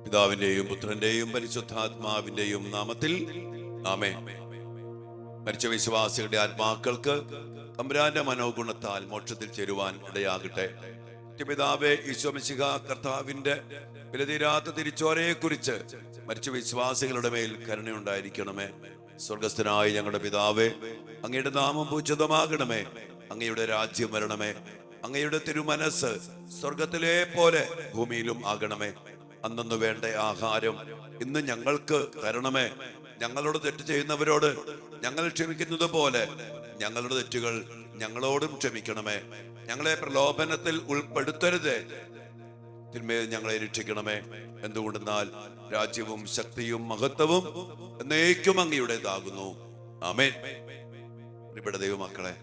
പിതാവിന്റെയും പുത്രന്റെയും പരിശുദ്ധാത്മാവിന്റെയും നാമത്തിൽ ആമേൻ. മരിച്ച വിശ്വാസികളുടെ ആത്മാക്കൾക്ക് തമ്പുരാന്റെ മനോഗുണത്താൽ മോക്ഷത്തിൽ ചേരുവാൻ ഇടയാകട്ടെ. പിതാവേ, ഈശോ മിശിഹാ കർത്താവിന്റെ വിലതീരാത്ത തിരിച്ചോരയെ കുറിച്ച് മരിച്ച വിശ്വാസികളുടെ മേൽ കരുണയുണ്ടായിരിക്കണമേ. സ്വർഗസ്ഥനായ ഞങ്ങളുടെ പിതാവേ, അങ്ങയുടെ നാമം പൂജിതമാകണമേ. അങ്ങയുടെ രാജ്യം വരണമേ. അങ്ങയുടെ തിരുമനസ് സ്വർഗത്തിലെ പോലെ ഭൂമിയിലും ആകണമേ. അന്നു വേണ്ട ആഹാരം ഇന്ന് ഞങ്ങൾക്ക് തരണമേ. ഞങ്ങളോട് തെറ്റ് ചെയ്യുന്നവരോട് ഞങ്ങൾ ക്ഷമിക്കുന്നത് പോലെ ഞങ്ങളുടെ തെറ്റുകൾ ഞങ്ങളോടും ക്ഷമിക്കണമേ. ഞങ്ങളെ പ്രലോഭനത്തിൽ ഉൾപ്പെടുത്തരുതേ, തിന്മയിൽ ഞങ്ങളെ രക്ഷിക്കണമേ. എന്തുകൊണ്ടെന്നാൽ രാജ്യവും ശക്തിയും മഹത്വവും എന്നേക്കും അങ്ങയുടേതാകുന്നു. ആമേൻ. ഇവിടെ ദൈവമക്കളെ,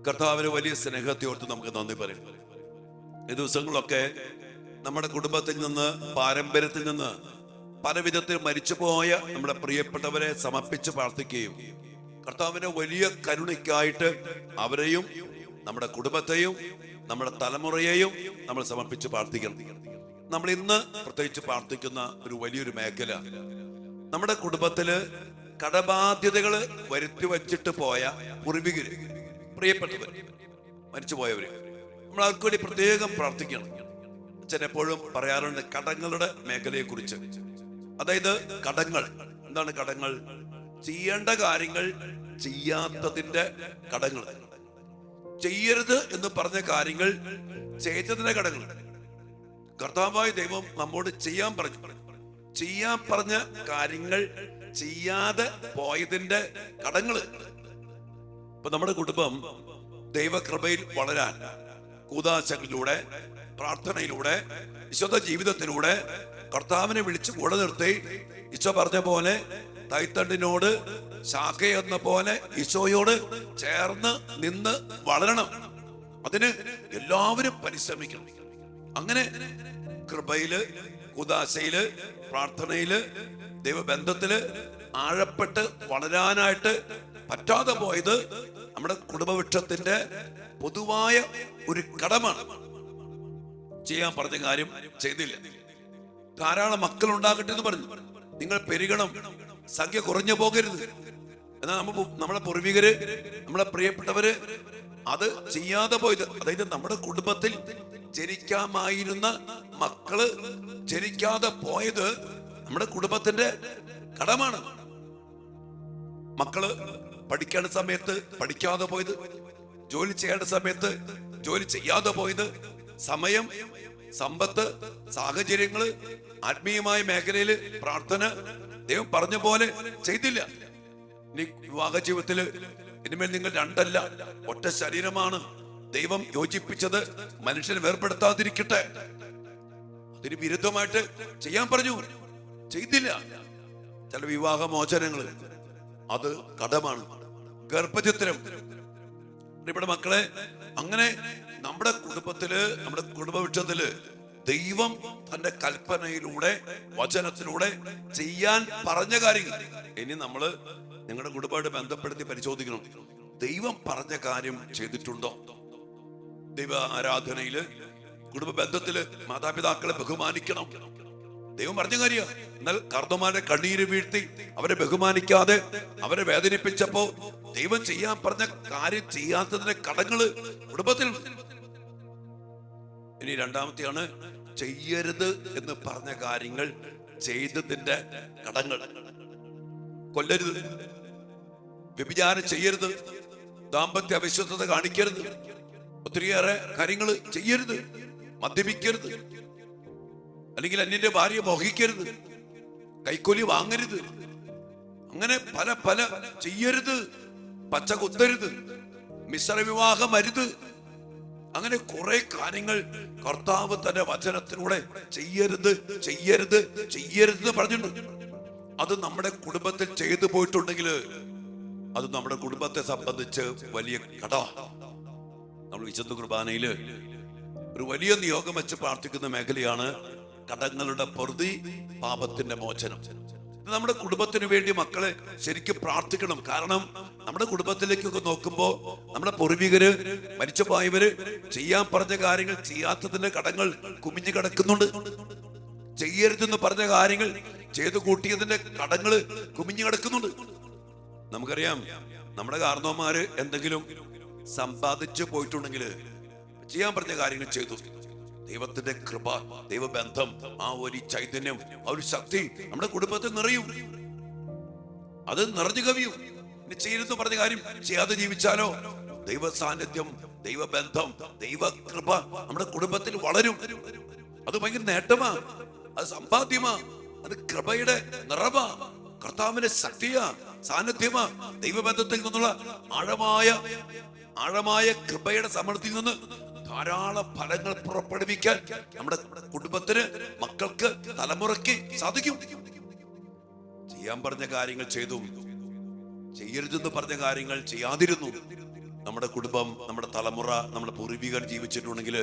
കർത്താവിന് വലിയ സ്നേഹത്തോർത്ത് നമുക്ക് നന്ദി പറയും. ഈ ദിവസങ്ങളൊക്കെ നമ്മുടെ കുടുംബത്തിൽ നിന്ന്, പാരമ്പര്യത്തിൽ നിന്ന് പല വിധത്തിൽ മരിച്ചുപോയ നമ്മുടെ പ്രിയപ്പെട്ടവരെ സമർപ്പിച്ച് പ്രാർത്ഥിക്കുകയും കർത്താവിന്റെ വലിയ കരുണയ്ക്കായിട്ട് അവരെയും നമ്മുടെ കുടുംബത്തെയും നമ്മുടെ തലമുറയെയും നമ്മൾ സമർപ്പിച്ച് പ്രാർത്ഥിക്കണം. നമ്മൾ ഇന്ന് പ്രത്യേകിച്ച് പ്രാർത്ഥിക്കുന്ന ഒരു വലിയൊരു മേഖല, നമ്മുടെ കുടുംബത്തില് കടബാധ്യതകള് വരുത്തി വച്ചിട്ട് പോയ പൂർവികര്, പ്രിയപ്പെട്ടവർ, മരിച്ചുപോയവര്, നമ്മൾ അവർക്ക് വേണ്ടി പ്രത്യേകം പ്രാർത്ഥിക്കണം. അച്ഛൻ എപ്പോഴും പറയാറുണ്ട് കടങ്ങളുടെ മേഖലയെ കുറിച്ച്. അതായത് കടങ്ങൾ എന്താണ്? കടങ്ങൾ ചെയ്യേണ്ട കാര്യങ്ങൾ ചെയ്യാത്തതിന്റെ കടങ്ങൾ, ചെയ്യരുത് എന്ന് പറഞ്ഞ കാര്യങ്ങൾ ചെയ്തതിന്റെ കടങ്ങൾ. കർത്താവായ ദൈവം നമ്മോട് ചെയ്യാൻ പറഞ്ഞ കാര്യങ്ങൾ ചെയ്യാതെ പോയതിന്റെ കടങ്ങള്. ഇപ്പൊ നമ്മുടെ കുടുംബം ദൈവകൃപയിൽ വളരാൻ കൂദാശകളിലൂടെ, പ്രാർത്ഥനയിലൂടെ, വിശുദ്ധ ജീവിതത്തിലൂടെ കർത്താവിനെ വിളിച്ച് കൂടെ നിർത്തി ഈശോ പറഞ്ഞ പോലെ തൈത്തണ്ടിനോട് ശാഖയെന്ന പോലെ ഈശോയോട് ചേർന്ന് നിന്ന് വളരണം. അതിന് എല്ലാവരും പരിശ്രമിക്കണം. അങ്ങനെ കൃപയില്, കൂദാശയില്, പ്രാർത്ഥനയില്, ദൈവബന്ധത്തില് ആഴപ്പെട്ട് വളരാനായിട്ട് പറ്റാതെ പോയത് നമ്മുടെ കുടുംബവൃക്ഷത്തിന്റെ പൊതുവായ ഒരു കടമാണ്. ചെയ്യാൻ പറഞ്ഞ കാര്യം ചെയ്തില്ല. ധാരാളം മക്കൾ ഉണ്ടാകട്ടെ എന്ന് പറഞ്ഞു. നിങ്ങൾ പെരുകണം, സംഖ്യ കുറഞ്ഞു പോകരുത്. എന്നാൽ നമ്മളെ പൂർവികര്, നമ്മളെ പ്രിയപ്പെട്ടവര് അത് ചെയ്യാതെ പോയത്, അതായത് നമ്മുടെ കുടുംബത്തിൽ ജനിക്കാമായിരുന്ന മക്കള് ജനിക്കാതെ പോയത് നമ്മുടെ കുടുംബത്തിന്റെ കടമാണ്. മക്കള് പഠിക്കേണ്ട സമയത്ത് പഠിക്കാതെ പോയത്, ജോലി ചെയ്യേണ്ട സമയത്ത് ജോലി ചെയ്യാതെ പോയത്, സമയം, സമ്പത്ത്, സാഹചര്യങ്ങള്, ആത്മീയമായ മേഖലയില് പ്രാർത്ഥന ദൈവം പറഞ്ഞ പോലെ ചെയ്തില്ല. ഇനി വിവാഹ ജീവിതത്തില് ഇനിമേൽ നിങ്ങൾ രണ്ടല്ല ഒറ്റ ശരീരമാണ്. ദൈവം യോജിപ്പിച്ചത് മനുഷ്യനെ വേർപെടുത്താതിരിക്കട്ടെ. അതിന് വിരുദ്ധമായിട്ട് ചെയ്യാൻ പറഞ്ഞു, ചെയ്തില്ല. ചില വിവാഹ മോചനങ്ങൾ അത് കടമാണ്. ഗർഭചിത്രം, ഇവിടെ മക്കളെ, അങ്ങനെ നമ്മുടെ കുടുംബത്തില്, നമ്മുടെ കുടുംബവൃക്ഷത്തില് ദൈവം തന്റെ കൽപ്പനയിലൂടെ, വചനത്തിലൂടെ ചെയ്യാൻ പറഞ്ഞ കാര്യങ്ങൾ ഇനി നമ്മള് നിങ്ങളുടെ കുടുംബമായിട്ട് ബന്ധപ്പെടുത്തി പരിശോധിക്കണം. ദൈവം പറഞ്ഞ കാര്യം ചെയ്തിട്ടുണ്ടോ? ദൈവ ആരാധനയില്, കുടുംബ ബന്ധത്തില് മാതാപിതാക്കളെ ബഹുമാനിക്കണം. ദൈവം പറഞ്ഞ കാര്യം. എന്നാൽ കർദ്ദമാരെ കണ്ണീര് വീഴ്ത്തി അവരെ ബഹുമാനിക്കാതെ അവരെ വേദനിപ്പിച്ചപ്പോ ദൈവം ചെയ്യാൻ പറഞ്ഞ കാര്യം ചെയ്യാത്തതിന്റെ കടങ്ങള് കുടുംബത്തിൽ. ഇനി രണ്ടാമത്തെയാണ് ചെയ്യരുത് എന്ന് പറഞ്ഞ കാര്യങ്ങൾ ചെയ്തതിന്റെ കടങ്ങൾ. കൊല്ലരുത്, വ്യഭിചാരം ചെയ്യരുത്, ദാമ്പത്യ അവിശ്വസ്തത കാണിക്കരുത്, ഒത്തിരിയേറെ കാര്യങ്ങൾ ചെയ്യരുത്, മദ്യപിക്കരുത്, അല്ലെങ്കിൽ അന്യന്റെ ഭാര്യ മോഹിക്കരുത്, കൈക്കൂലി വാങ്ങരുത്, അങ്ങനെ പല പല ചെയ്യരുത്, പച്ച കുത്തരുത്, മിശ്ര വിവാഹം അരുത്, അങ്ങനെ കുറെ കാര്യങ്ങൾ കർത്താവ് തന്റെ വചനത്തിലൂടെ ചെയ്യരുത് ചെയ്യരുത് ചെയ്യരുത് പറഞ്ഞിട്ടുണ്ട്. അത് നമ്മുടെ കുടുംബത്തിൽ ചെയ്തു പോയിട്ടുണ്ടെങ്കിൽ അത് നമ്മുടെ കുടുംബത്തെ സംബന്ധിച്ച് വലിയ കട. നമ്മൾ വിശുദ്ധ കുർബാനയില് ഒരു വലിയ നിയോഗം വെച്ച് പ്രാർത്ഥിക്കുന്ന മേഖലയാണ് കടങ്ങളുടെ പൊറുതി, പാപത്തിന്റെ മോചനം. നമ്മുടെ കുടുംബത്തിന് വേണ്ടി മക്കളെ ശരിക്കും പ്രാർത്ഥിക്കണം. കാരണം നമ്മുടെ കുടുംബത്തിലേക്കൊക്കെ നോക്കുമ്പോ നമ്മുടെ പൂർവികര്, മരിച്ചുപോയവര് ചെയ്യാൻ പറഞ്ഞ കാര്യങ്ങൾ ചെയ്യാത്തതിന്റെ കടങ്ങൾ കുമിഞ്ഞു കിടക്കുന്നുണ്ട്. ചെയ്യരുതെന്ന് പറഞ്ഞ കാര്യങ്ങൾ ചെയ്തു കൂട്ടിയതിന്റെ കടങ്ങള് കുമിഞ്ഞു കിടക്കുന്നുണ്ട്. നമുക്കറിയാം, നമ്മുടെ കാരണവന്മാര് എന്തെങ്കിലും സമ്പാദിച്ചു പോയിട്ടുണ്ടെങ്കിൽ ചെയ്യാൻ പറഞ്ഞ കാര്യങ്ങൾ ചെയ്തു. ദൈവത്തിന്റെ കൃപ, ദൈവബന്ധം, ആ ഒരു ചൈതന്യം, ആ ഒരു ശക്തി നമ്മുടെ കുടുംബത്തിൽ നിറയും. അത് നിറഞ്ഞു കവിയും. ഇനി ചെയ്യരുതെന്ന് പറഞ്ഞ കാര്യം ചെയ്യാതെ ജീവിച്ചാലോ ദൈവ സാന്നിധ്യം, ദൈവബന്ധം, ദൈവകൃപ നമ്മുടെ കുടുംബത്തിൽ വളരും. അത് ഭയങ്കര നേട്ടമാ, അത് സമ്പാദ്യമാ, അത് കൃപയുടെ നിറവാ, കർത്താവിന്റെ ശക്തിയാ, സാന്നിധ്യമാ. ദൈവബന്ധത്തിൽ നിന്നുള്ള ആഴമായ കൃപയുടെ സമൃദ്ധിയിൽ നിന്ന് ധാരാളം ഫലങ്ങൾ പുറപ്പെടുവിക്കാൻ നമ്മുടെ കുടുംബത്തിന്, മക്കൾക്ക്, തലമുറയ്ക്ക് സാധിക്കും. ചെയ്യാൻ പറഞ്ഞ കാര്യങ്ങൾ ചെയ്തു, ചെയ്യരുതെന്ന് പറഞ്ഞ കാര്യങ്ങൾ ചെയ്യാതിരുന്നു. നമ്മുടെ കുടുംബം, നമ്മുടെ തലമുറ, നമ്മുടെ പൂർവികർ ജീവിച്ചിട്ടുണ്ടെങ്കിൽ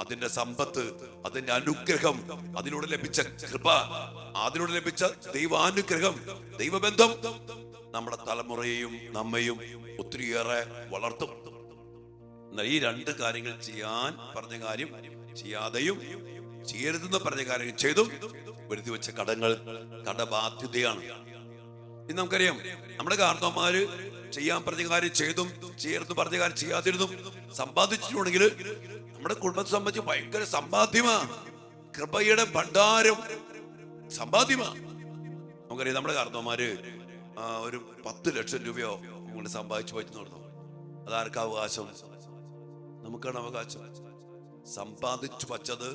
അതിന്റെ സമ്പത്ത്, അതിന്റെ അനുഗ്രഹം, അതിലൂടെ ലഭിച്ച കൃപ, അതിലൂടെ ലഭിച്ച ദൈവാനുഗ്രഹം, ദൈവബന്ധം നമ്മുടെ തലമുറയെയും നമ്മയും ഒത്തിരിയേറെ വളർത്തും. എന്നാൽ ഈ രണ്ട് കാര്യങ്ങൾ ചെയ്യാൻ പറഞ്ഞ കാര്യം ചെയ്യാതെയും ചെയ്യരുതെന്ന് പറഞ്ഞ കാര്യങ്ങൾ ചെയ്തും വരുത്തി വെച്ച കടങ്ങൾ കടബാധ്യതയാണ്. ഇന്ന് നമുക്കറിയാം, നമ്മുടെ കാരണവന്മാര് ചെയ്യാൻ പറഞ്ഞ കാര്യം ചെയ്തും ചെയ്യരുതെന്ന് പറഞ്ഞ കാര്യം ചെയ്യാതിരുന്നും സമ്പാദിച്ചിട്ടുണ്ടെങ്കിൽ നമ്മുടെ കുടുംബത്തെ സംബന്ധിച്ച് ഭയങ്കര സമ്പാദ്യമാ, കൃപയുടെ ഭണ്ഡാരം സമ്പാദ്യമാ. നമുക്കറിയാം, നമ്മുടെ കാരണവന്മാര് ഒരു 10 ലക്ഷം രൂപയോ നിങ്ങൾ സമ്പാദിച്ചു പോയിട്ട് നടന്നു. അതാർക്ക് അവകാശം? നമുക്കാണ് അവകാശം. സമ്പാദിച്ചു വച്ചത്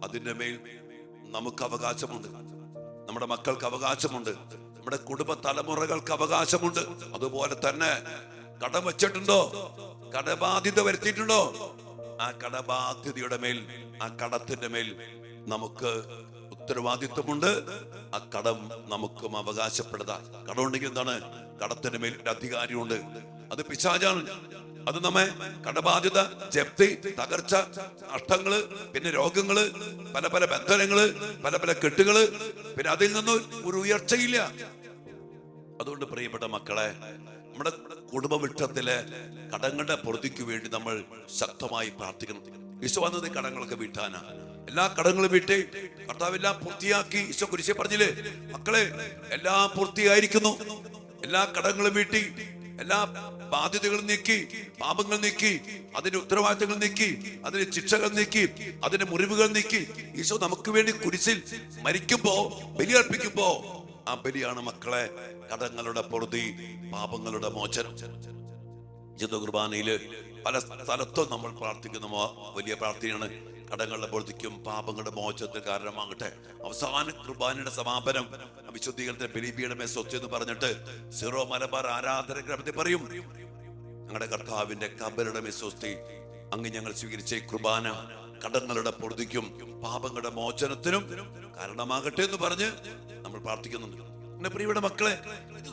അതിന്റെ മേൽ നമുക്ക് അവകാശമുണ്ട്, നമ്മുടെ മക്കൾക്ക് അവകാശമുണ്ട്, നമ്മുടെ കുടുംബ തലമുറകൾക്ക് അവകാശമുണ്ട്. അതുപോലെ തന്നെ കടം വെച്ചിട്ടുണ്ടോ, കടബാധ്യത വരുത്തിയിട്ടുണ്ടോ, ആ കടബാധ്യതയുടെ മേൽ, ആ കടത്തിന്റെ മേൽ നമുക്ക് ഉത്തരവാദിത്വമുണ്ട്. ആ കടം നമുക്കും അവകാശപ്പെടുക. കടമുണ്ടെങ്കിൽ എന്താണ്? കടത്തിന്റെ മേൽ ഒരു അധികാരിയുണ്ട്. അത് പിശാചാണ്. അത് നമ്മെ കടബാധ്യത, ജപ്തി, തകർച്ച, നഷ്ടങ്ങള്, പിന്നെ രോഗങ്ങള്, പല പല ബന്ധനങ്ങള്, പല പല കെട്ടുകള്, പിന്നെ അതിൽ നിന്നും ഒരു ഉയർച്ചയില്ല. അതുകൊണ്ട് പ്രിയപ്പെട്ട മക്കളെ, നമ്മുടെ കുടുംബവൃക്ഷത്തിലെ കടങ്ങളുടെ പൊറുതിക്ക് വേണ്ടി നമ്മൾ ശക്തമായി പ്രാർത്ഥിക്കണം. ഈശോ വന്നത് കടങ്ങളൊക്കെ വീട്ടാനാ. എല്ലാ കടങ്ങളും വീട്ടി കർത്താവെല്ലാം പൂർത്തിയാക്കി. ഈശോ കുരിശിൽ പറഞ്ഞില്ലേ, മക്കളെ എല്ലാം പൂർത്തിയായിരിക്കുന്നു. എല്ലാ കടങ്ങളും വീട്ടി, എല്ലാ ബാധ്യതകളും നീക്കി, പാപങ്ങൾ നീക്കി, അതിന്റെ ഉത്തരവാദിത്തങ്ങൾ നീക്കി, അതിന്റെ ശിക്ഷകൾ നീക്കി, അതിന്റെ മുറിവുകൾ നീക്കി. ഈശോ നമുക്ക് വേണ്ടി കുരിശിൽ മരിക്കുമ്പോ, ബലിയർപ്പിക്കുമ്പോ, ആ ബലിയാണ് മക്കളെ കടങ്ങളുടെ പൊറുതി, പാപങ്ങളുടെ മോചനം. വിശുദ്ധ കുർബാനയില് പല സ്ഥലത്തും നമ്മൾ പ്രാർത്ഥിക്കുന്ന വലിയ പ്രാർത്ഥനയാണ്. കടങ്ങളുടെ പൊറുതിക്കും പാപങ്ങളുടെ മോചനത്തിന് കാരണമാകട്ടെ. അവസാന കുർബാനയുടെ സമാപനം വിശുദ്ധീകരണത്തിന്റെ ബലിപീഠമേ സ്വത്ത് എന്ന് പറഞ്ഞിട്ട് സിറോ മലബാർ ആരാധന ക്രമത്തിൽ പറയും, ഞങ്ങളുടെ കർത്താവിന്റെ കബരുടെ സ്വസ്തി, അങ്ങ് ഞങ്ങൾ സ്വീകരിച്ച കുർബാന കടങ്ങളുടെ പൊറുതിക്കും പാപങ്ങളുടെ മോചനത്തിനും കാരണമാകട്ടെ എന്ന് പറഞ്ഞ് നമ്മൾ പ്രാർത്ഥിക്കുന്നുണ്ട്. എന്റെ പ്രിയപ്പെട്ട മക്കളെ, ഇത്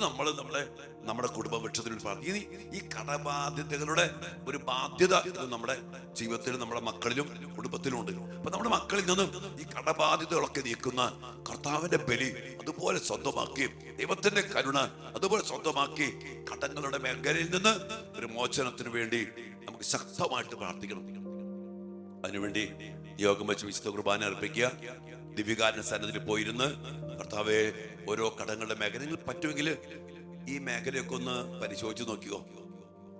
നമ്മുടെ കുടുംബ വൃക്ഷത്തിൽ പ്രാർത്ഥിക്കുന്നു. ഈ കടബാധ്യതകളുടെ ഒരു ബാധ്യത ഇത് നമ്മുടെ ജീവിതത്തിലും നമ്മുടെ മക്കളിലും കുടുംബത്തിലും ഉണ്ട്. അപ്പൊ നമ്മുടെ മക്കളിൽ നിന്നും ഈ കടബാധ്യതകളൊക്കെ നീക്കുന്ന കർത്താവിന്റെ ബലി അതുപോലെ സ്വന്തമാക്കി, ദൈവത്തിന്റെ കരുണ അതുപോലെ സ്വന്തമാക്കി, കടങ്ങളുടെ മേഖലയിൽ നിന്ന് ഒരു മോചനത്തിന് വേണ്ടി നമുക്ക് ശക്തമായിട്ട് പ്രാർത്ഥിക്കണം. അതിനുവേണ്ടി യോഗം വെച്ച് വിശുദ്ധ കുർബാന അർപ്പിക്കുക. ദിവ്യകാരുണ്യ സന്നിധിയിൽ പോയിരുന്ന് കർത്താവെ, ഓരോ കടങ്ങളുടെ മേഖലയിൽ പറ്റുമെങ്കിൽ ഈ മേഖലയൊക്കെ ഒന്ന് പരിശോധിച്ച് നോക്കിയോ.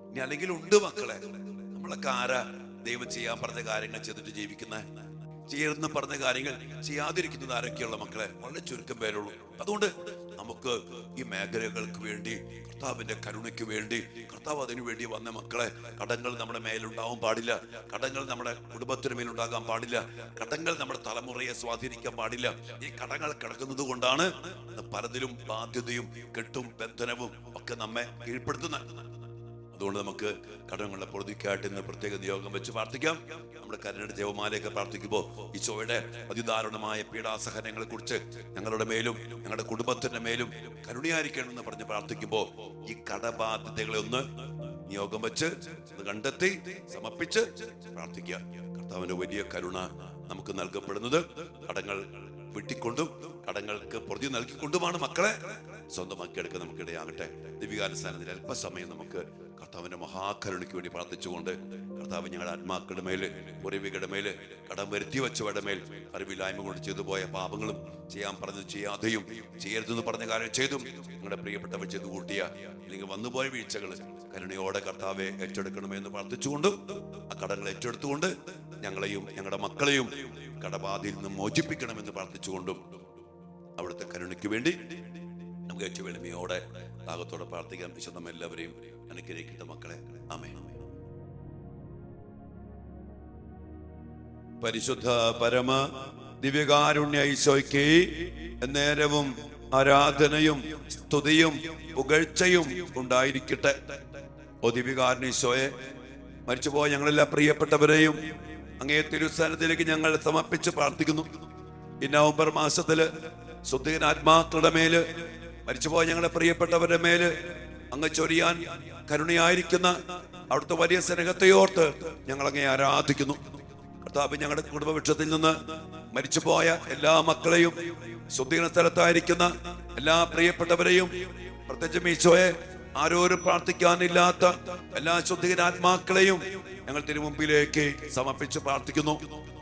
ഇനി അല്ലെങ്കിൽ ഉണ്ട് മക്കളെ, നമ്മളൊക്കെ ആരാ ദൈവം ചെയ്യാൻ പറഞ്ഞ കാര്യങ്ങൾ ചെയ്തിട്ട് ജീവിക്കുന്ന, ചെയ്യരുതെന്ന് പറഞ്ഞ കാര്യങ്ങൾ ചെയ്യാതിരിക്കുന്നത് ആരൊക്കെയുള്ള മക്കളെ? വളരെ ചുരുക്കം പേരുള്ളൂ. അതുകൊണ്ട് നമുക്ക് ഈ മേഖലകൾക്ക് വേണ്ടി, കർത്താവിന്റെ കരുണയ്ക്ക് വേണ്ടി, കർത്താവ് അതിനു വേണ്ടി വന്ന മക്കളെ, കടങ്ങൾ നമ്മുടെ മേലുണ്ടാവാൻ പാടില്ല, കടങ്ങൾ നമ്മുടെ കുടുംബത്തിന് മേലുണ്ടാകാൻ പാടില്ല, കടങ്ങൾ നമ്മുടെ തലമുറയെ സ്വാധീനിക്കാൻ പാടില്ല. ഈ കടങ്ങൾ കിടക്കുന്നത് കൊണ്ടാണ് പലതിലും ബാധ്യതയും കെട്ടും ബന്ധനവും ഒക്കെ നമ്മെ കീഴ്പ്പെടുത്തുന്നത്. അതുകൊണ്ട് നമുക്ക് കടങ്ങളുടെ പൊറുതിക്കായിട്ട് ഇന്ന് പ്രത്യേക നിയോഗം വെച്ച് പ്രാർത്ഥിക്കാം. നമ്മുടെ കരുണയുടെ ജപമാലയൊക്കെ പ്രാർത്ഥിക്കുമ്പോൾ ഈശോയുടെ അതിദാരുണമായ പീഡാസഹനങ്ങളെ കുറിച്ച് ഞങ്ങളുടെ മേലും ഞങ്ങളുടെ കുടുംബത്തിന്റെ മേലും കരുണയായിരിക്കണമെന്ന് പറഞ്ഞ് പ്രാർത്ഥിക്കുമ്പോൾ ഈ കടബാധ്യതകളെ ഒന്ന് നിയോഗം വെച്ച് കണ്ടെത്തി സമർപ്പിച്ച് പ്രാർത്ഥിക്കുക. കർത്താവിന്റെ വലിയ കരുണ നമുക്ക് നൽകപ്പെടുന്നത് കടങ്ങൾ വെട്ടിക്കൊണ്ടും കടങ്ങൾക്ക് പൊറുതി നൽകിക്കൊണ്ടുമാണ് മക്കളെ സ്വന്തമാക്കിയെടുക്കാൻ നമുക്കിടയാകട്ടെ. ദിവ്യകാരുണ്യ സ്ഥാനത്തിൽ അല്പസമയം നമുക്ക് കർത്താവിന്റെ മഹാകരുണയ്ക്ക് വേണ്ടി പ്രാർത്ഥിച്ചുകൊണ്ട് കർത്താവ് ഞങ്ങളുടെ ആത്മാക്കളുടെ മേല്, പൂർവികരുടെ മേല്, കടം വരുത്തി വെച്ചവരുടെ മേൽ, അറിവില്ലായ്മ കൊണ്ട് ചെയ്തു പോയ പാപങ്ങളും, ചെയ്യാൻ പറഞ്ഞത് ചെയ്യാതെയും ചെയ്യരുതെന്ന് പറഞ്ഞ കാര്യം ചെയ്തും ഞങ്ങളുടെ പ്രിയപ്പെട്ടവർ ചെയ്തു കൂട്ടിയ അല്ലെങ്കിൽ വന്നുപോയ വീഴ്ചകൾ കരുണയോടെ കർത്താവെ ഏറ്റെടുക്കണമെന്ന് പ്രാർത്ഥിച്ചുകൊണ്ടും ആ കടങ്ങൾ ഏറ്റെടുത്തുകൊണ്ട് ഞങ്ങളെയും ഞങ്ങളുടെ മക്കളെയും കടബാധയിൽ നിന്ന് മോചിപ്പിക്കണമെന്ന് പ്രാർത്ഥിച്ചുകൊണ്ടും അവിടുത്തെ കരുണയ്ക്ക് വേണ്ടി നമുക്ക് ഏറ്റവും എളിമയോടെ ദാഹത്തോടെ പ്രാർത്ഥിക്കാൻ വിശദം എല്ലാവരെയും അനുഗ്രഹിക്കട്ടെ മക്കളെ. ആമേൻ. പരിശുദ്ധ പരമ ദിവ്യകാരുണ്യ ഈശോയ്ക്ക് നേരവും ആരാധനയും സ്തുതിയും പുകഴ്ചയും ഉണ്ടായിരിക്കട്ടെ. ഓ ദിവ്യകാരുണ്യ ഈശോയെ, മരിച്ചുപോയ ഞങ്ങളെല്ലാ പ്രിയപ്പെട്ടവരെയും അങ്ങേ തിരുസ്ഥാനത്തിലേക്ക് ഞങ്ങൾ സമർപ്പിച്ച് പ്രാർത്ഥിക്കുന്നു. ഈ നവംബർ മാസത്തില് ശുദ്ധീകരണാത്മാക്കളുടെ മേല്, മരിച്ചുപോയ ഞങ്ങളുടെ പ്രിയപ്പെട്ടവരുടെ മേല് അങ്ങ് ചൊരിയാൻ കരുണയായിരിക്കുന്ന അവിടുത്തെ വലിയ സ്നേഹത്തെയോർത്ത് ഞങ്ങൾ അങ്ങേ ആരാധിക്കുന്നു. കർത്താവ്, ഞങ്ങളുടെ കുടുംബവൃക്ഷത്തിൽ നിന്ന് മരിച്ചുപോയ എല്ലാ മക്കളെയും, ശുദ്ധീകരണ സ്ഥലത്തായിരിക്കുന്ന എല്ലാ പ്രിയപ്പെട്ടവരെയും, പ്രത്യേകിച്ചും ഈശോയെ ആരോരും പ്രാർത്ഥിക്കാനില്ലാത്ത എല്ലാ ശുദ്ധീകരണാത്മാക്കളെയും ഞങ്ങൾ തിരുമുമ്പിലേക്ക് സമർപ്പിച്ച് പ്രാർത്ഥിക്കുന്നു.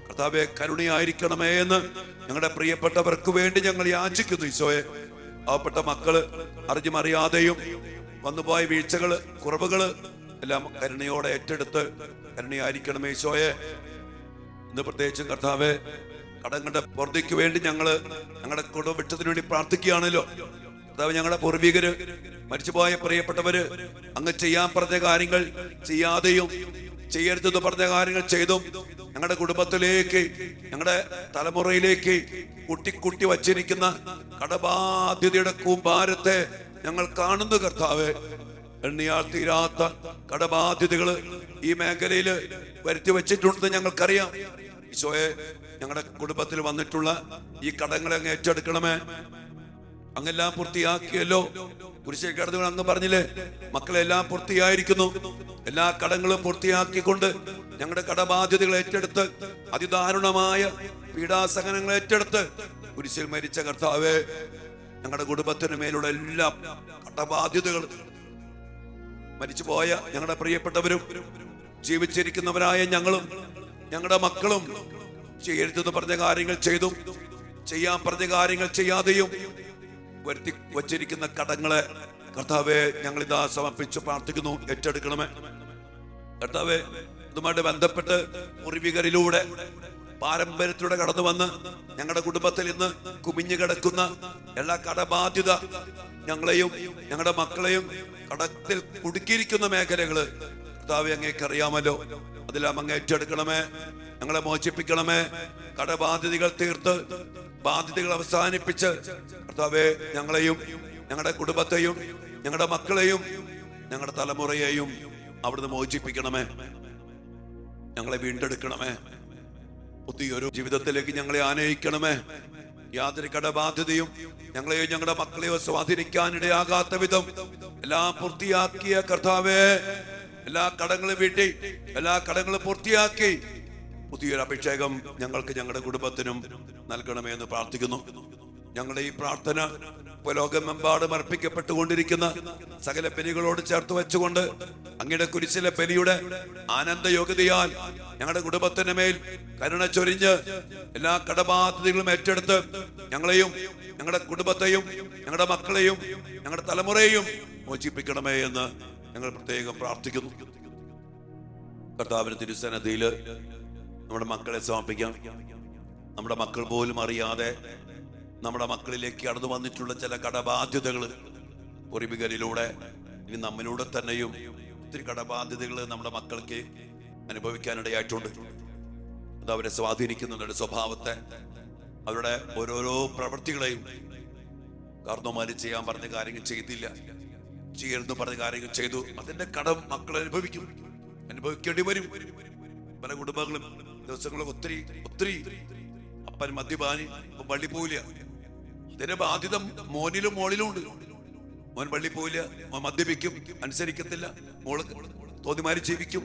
കർത്താവെ, കരുണയായിരിക്കണമേ എന്ന് ഞങ്ങളുടെ പ്രിയപ്പെട്ടവർക്ക് വേണ്ടി ഞങ്ങൾ യാചിക്കുന്നു. ഈശോയെ, പാവപ്പെട്ട മക്കള് അറിഞ്ഞും അറിയാതെയും വന്നുപോയ വീഴ്ചകള്, കുറവുകള് എല്ലാം കരുണയോടെ ഏറ്റെടുത്ത് കരുണയായിരിക്കണമേ ഈശോയെ. ഇന്ന് പ്രത്യേകിച്ചും കർത്താവെ, കടങ്ങളുടെ പുറത്തേക്ക് വേണ്ടി ഞങ്ങള് ഞങ്ങളുടെ കുടുംബത്തിന് വേണ്ടി പ്രാർത്ഥിക്കുകയാണല്ലോ. കർത്താവ്, ഞങ്ങളുടെ പൂർവികര്, മരിച്ചുപോയ പ്രിയപ്പെട്ടവര് അങ്ങ് ചെയ്യാൻ പറഞ്ഞ കാര്യങ്ങൾ ചെയ്യാതെയും ചെയ്യരുതെന്ന് പറഞ്ഞ കാര്യങ്ങൾ ചെയ്തും ഞങ്ങളുടെ കുടുംബത്തിലേക്ക്, ഞങ്ങളുടെ തലമുറയിലേക്ക് കുട്ടി വച്ചിരിക്കുന്ന കടബാധ്യതയുടെ കൂമ്പാരത്തെ ഞങ്ങൾ കാണുന്നു. കർത്താവെ, എണ്ണിയാൽ തീരാത്ത കടബാധ്യതകള് ഈ മേഖലയില് വരുത്തി വെച്ചിട്ടുണ്ടെന്ന് ഞങ്ങൾക്കറിയാം. ഈശോയെ, ഞങ്ങളുടെ കുടുംബത്തിൽ വന്നിട്ടുള്ള ഈ കടങ്ങളെ അങ്ങ് ഏറ്റെടുക്കണമേ. അങ്ങെല്ലാം പൂർത്തിയാക്കിയല്ലോ. കുരിശിൽ കിടന്നു അങ്ങ് പറഞ്ഞില്ലേ, മക്കളെല്ലാം പൂർത്തിയായിരിക്കുന്നു. എല്ലാ കടങ്ങളും പൂർത്തിയാക്കിക്കൊണ്ട് ഞങ്ങളുടെ കടബാധ്യതകൾ ഏറ്റെടുത്ത്, അതിദാരുണമായ പീഡാസഹനങ്ങൾ ഏറ്റെടുത്ത് കുരിശിൽ മരിച്ച കർത്താവെ, ഞങ്ങളുടെ കുടുംബത്തിന് മേലുള്ള എല്ലാ കടബാധ്യതകളും, മരിച്ചുപോയ ഞങ്ങളുടെ പ്രിയപ്പെട്ടവരും ജീവിച്ചിരിക്കുന്നവരായ ഞങ്ങളും ഞങ്ങളുടെ മക്കളും ചെയ്യരുതെന്ന് പറഞ്ഞ കാര്യങ്ങൾ ചെയ്തും ചെയ്യാൻ പറഞ്ഞ കാര്യങ്ങൾ ചെയ്യാതെയും വരുത്തി വച്ചിരിക്കുന്ന കടങ്ങളെ കർത്താവെ ഞങ്ങളിതാ സമർപ്പിച്ച് പ്രാർത്ഥിക്കുന്നു. ഏറ്റെടുക്കണമേ കർത്താവെ. ഇതുമായിട്ട് ബന്ധപ്പെട്ട് പൂർവികരിലൂടെ പാരമ്പര്യത്തിലൂടെ കടന്നു വന്ന് ഞങ്ങളുടെ കുടുംബത്തിൽ ഇന്ന് കുമിഞ്ഞു കിടക്കുന്ന എല്ലാ കടബാധ്യത, ഞങ്ങളെയും ഞങ്ങളുടെ മക്കളെയും കടത്തിൽ കുടുക്കിയിരിക്കുന്ന മേഖലകള് കർത്താവെ അങ്ങേക്കറിയാമല്ലോ. അതെല്ലാം അങ്ങ് ഏറ്റെടുക്കണമേ. ഞങ്ങളെ മോചിപ്പിക്കണമേ. കടബാധ്യതകൾ തീർത്ത് ബാധ്യതകൾ അവസാനിപ്പിച്ച് കർത്താവെ ഞങ്ങളെയും ഞങ്ങളുടെ കുടുംബത്തെയും ഞങ്ങളുടെ മക്കളെയും ഞങ്ങളുടെ തലമുറയെയും അവിടുന്ന് മോചിപ്പിക്കണമേ. ഞങ്ങളെ വീണ്ടെടുക്കണമേ. പുതിയൊരു ജീവിതത്തിലേക്ക് ഞങ്ങളെ ആനയിക്കണമേ. യാതൊരു കടബാധ്യതയും ഞങ്ങളെയോ ഞങ്ങളുടെ മക്കളെയോ സ്വാധീനിക്കാനിടയാകാത്ത വിധം എല്ലാം പൂർത്തിയാക്കിയ കർത്താവേ, എല്ലാ കടങ്ങളും വീട്ടി എല്ലാ കടങ്ങളും പൂർത്തിയാക്കി പുതിയൊരു അഭിഷേകം ഞങ്ങൾക്ക് ഞങ്ങളുടെ കുടുംബത്തിനും നൽകണമേ എന്ന് പ്രാർത്ഥിക്കുന്നു. ഞങ്ങളുടെ ഈ പ്രാർത്ഥന ലോകമെമ്പാടും അർപ്പിക്കപ്പെട്ടുകൊണ്ടിരിക്കുന്ന സകല ബലികളോട് ചേർത്ത് വെച്ചുകൊണ്ട് അങ്ങയുടെ കുരിശിലെ ബലിയുടെ ആനന്ദ യോഗ്യതയാൽ ഞങ്ങളുടെ കുടുംബത്തിന്റെ മേൽ കരുണ ചൊരിഞ്ഞ് എല്ലാ കടബാധ്യതകളും ഏറ്റെടുത്ത് ഞങ്ങളെയും ഞങ്ങളുടെ കുടുംബത്തെയും ഞങ്ങളുടെ മക്കളെയും ഞങ്ങളുടെ തലമുറയെയും മോചിപ്പിക്കണമേ എന്ന് ഞങ്ങൾ പ്രത്യേകം പ്രാർത്ഥിക്കുന്നു. കർത്താവിന്റെ തിരുസന്നിധിയിൽ നമ്മുടെ മക്കളെ സമർപ്പിക്കാം. നമ്മുടെ മക്കൾ പോലും അറിയാതെ നമ്മുടെ മക്കളിലേക്ക് കടന്നു വന്നിട്ടുള്ള ചില കടബാധ്യതകൾ പൂർവികരിലൂടെ ഇനി നമ്മിലൂടെ തന്നെയും ഒത്തിരി കടബാധ്യതകൾ നമ്മുടെ മക്കൾക്ക് അനുഭവിക്കാനിടയായിട്ടുണ്ട്. അത് അവരെ സ്വാധീനിക്കുന്നുണ്ട്. അവരുടെ സ്വഭാവത്തെ, അവരുടെ ഓരോരോ പ്രവൃത്തികളെയും. കാരണവന്മാര് ചെയ്യാൻ പറഞ്ഞ കാര്യങ്ങൾ ചെയ്തില്ല, ചെയ്യരുതെന്ന് പറഞ്ഞ കാര്യങ്ങൾ ചെയ്തു. അതിന്റെ കടം മക്കൾ അനുഭവിക്കേണ്ടി വരും. പല കുടുംബങ്ങളും ദിവസങ്ങളും ഒത്തിരി അപ്പൻ മദ്യപാനി പള്ളി പോയില്ല. അതിന്റെ ബാധ്യത മോനിലും മോളിലും ഉണ്ട്. മോൻ പള്ളി പോയില്ല, മോൻ മദ്യപിക്കും, അനുസരിക്കത്തില്ല, മോള് തോന്നിമാരി ജീവിക്കും.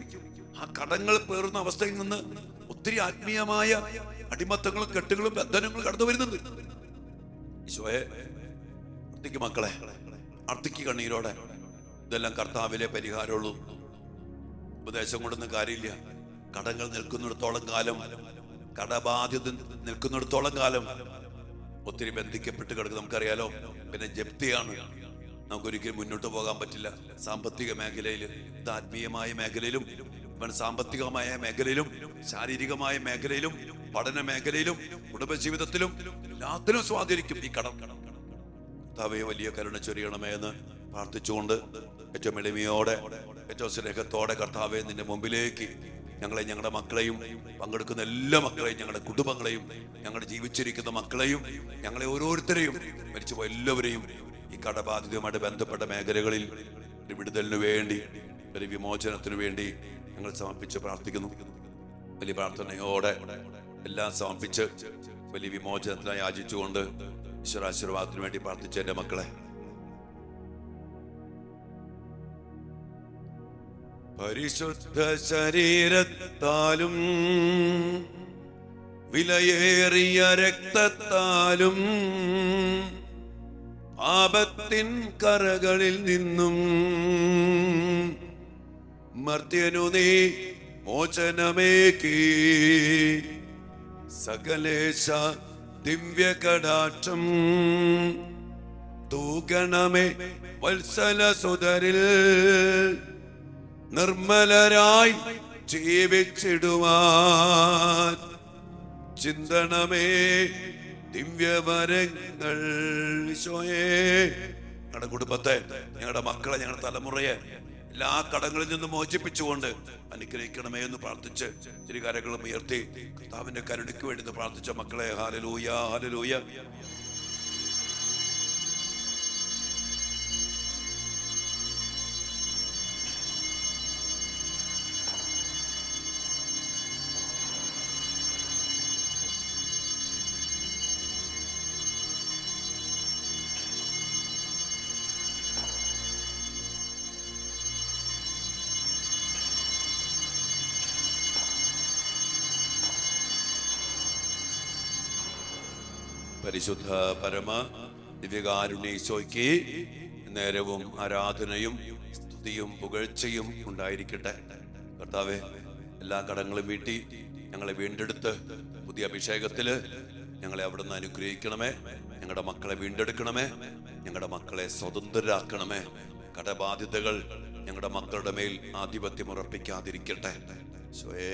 ആ കടങ്ങൾ പേറുന്ന അവസ്ഥയിൽ നിന്ന് ഒത്തിരി ആത്മീയമായ അടിമത്തങ്ങളും കെട്ടുകളും ബന്ധനങ്ങളും കടന്നു വരുന്നുണ്ട്. ഈശോയെ, അർത്ഥിക്ക് മക്കളെ, അർത്ഥിക്ക് കണ്ണീരോടെ. ഇതെല്ലാം കർത്താവിലെ പരിഹാരമുള്ളൂ. ഉപദേശം കൊണ്ടൊന്നും കാര്യമില്ല. കടങ്ങൾ നിൽക്കുന്നിടത്തോളം കാലം, കടബാധ്യത നിൽക്കുന്നിടത്തോളം കാലം ഒത്തിരി ബന്ധിക്കപ്പെട്ട് കിടക്കും. നമുക്കറിയാലോ. പിന്നെ ജപ്തിയാണ്. നമുക്കൊരിക്കലും മുന്നോട്ട് പോകാൻ പറ്റില്ല. സാമ്പത്തിക മേഖലയിൽ, ആത്മീയമായ മേഖലയിലും, സാമ്പത്തികമായ മേഖലയിലും, ശാരീരികമായ മേഖലയിലും, പഠന മേഖലയിലും, കുടുംബജീവിതത്തിലും എല്ലാത്തിലും സ്വാധീനിക്കും ഈ കടം. കർത്താവേ വലിയ കരുണ ചൊരിയണമേ എന്ന് പ്രാർത്ഥിച്ചുകൊണ്ട് ഏറ്റവും എളിമയോടെ, ഏറ്റവും സ്നേഹത്തോടെ കർത്താവേ നിന്റെ മുമ്പിലേക്ക് ഞങ്ങളെ, ഞങ്ങളുടെ മക്കളെയും, പങ്കെടുക്കുന്ന എല്ലാ മക്കളെയും, ഞങ്ങളുടെ കുടുംബങ്ങളെയും, ഞങ്ങളുടെ ജീവിച്ചിരിക്കുന്ന മക്കളെയും, ഞങ്ങളെ ഓരോരുത്തരെയും, മരിച്ചുപോയ എല്ലാവരെയും ഈ കടബാധിതയുമായിട്ട് ബന്ധപ്പെട്ട മേഖലകളിൽ ഒരു വിടുതലിനു വേണ്ടി, ഒരു വിമോചനത്തിനു വേണ്ടി ഞങ്ങൾ സമർപ്പിച്ച് പ്രാർത്ഥിക്കുന്നു. വലിയ പ്രാർത്ഥനയോടെ എല്ലാം സമർപ്പിച്ച് വലിയ വിമോചനത്തിനായി യാചിച്ചുകൊണ്ട് ഈശ്വരാശീർവാദത്തിന് വേണ്ടി പ്രാർത്ഥിച്ച എൻ്റെ മക്കളെ, പരിശുദ്ധ ശരീരത്താലും വിലയേറിയ രക്തത്താലും പാപത്തിൻ കറകളിൽ നിന്നും മർത്യനു നീ മോചനമേകി സകലേശ ദിവ്യകടാക്ഷം തൂകണമേ വത്സല സുതരിൽ നിർമ്മലരായി ജീവിച്ചിടുവാൻ ചിന്തണമേ ദിവ്യവരങ്ങൾ. ഈശോയേ, ഞങ്ങളുടെ കുടുംബത്തെ, ഞങ്ങളുടെ മക്കളെ, ഞങ്ങളുടെ തലമുറയെ എല്ലാ കടങ്ങളിൽ നിന്നും മോചിപ്പിച്ചുകൊണ്ട് അനുഗ്രഹിക്കണമേ എന്ന് പ്രാർത്ഥിച്ച് തിരുകരങ്ങളും ഉയർത്തി കർത്താവിന്റെ കരുണയ്ക്ക് വേണ്ടി പ്രാർത്ഥിച്ച മക്കളെ, ഹല്ലേലൂയ, ഹല്ലേലൂയ. പരിശുദ്ധ പരമ ദിവ്യകാരുണ്യ ഈശോയ്ക്ക് നേരവും ആരാധനയും സ്തുതിയും പുകഴ്ചയും ഉണ്ടായിരിക്കട്ടെ. കർത്താവേ, എല്ലാ കടങ്ങളും വീട്ടി ഞങ്ങളെ വീണ്ടെടുത്ത് പുതിയ അഭിഷേകത്തില് ഞങ്ങളെ അവിടുന്ന് അനുഗ്രഹിക്കണമേ. ഞങ്ങളുടെ മക്കളെ വീണ്ടെടുക്കണമേ. ഞങ്ങളുടെ മക്കളെ സ്വതന്ത്രരാക്കണമേ. കടബാധ്യതകൾ ഞങ്ങളുടെ മക്കളുടെ മേൽ ആധിപത്യം ഉറപ്പിക്കാതിരിക്കട്ടെ. ഈശോയേ,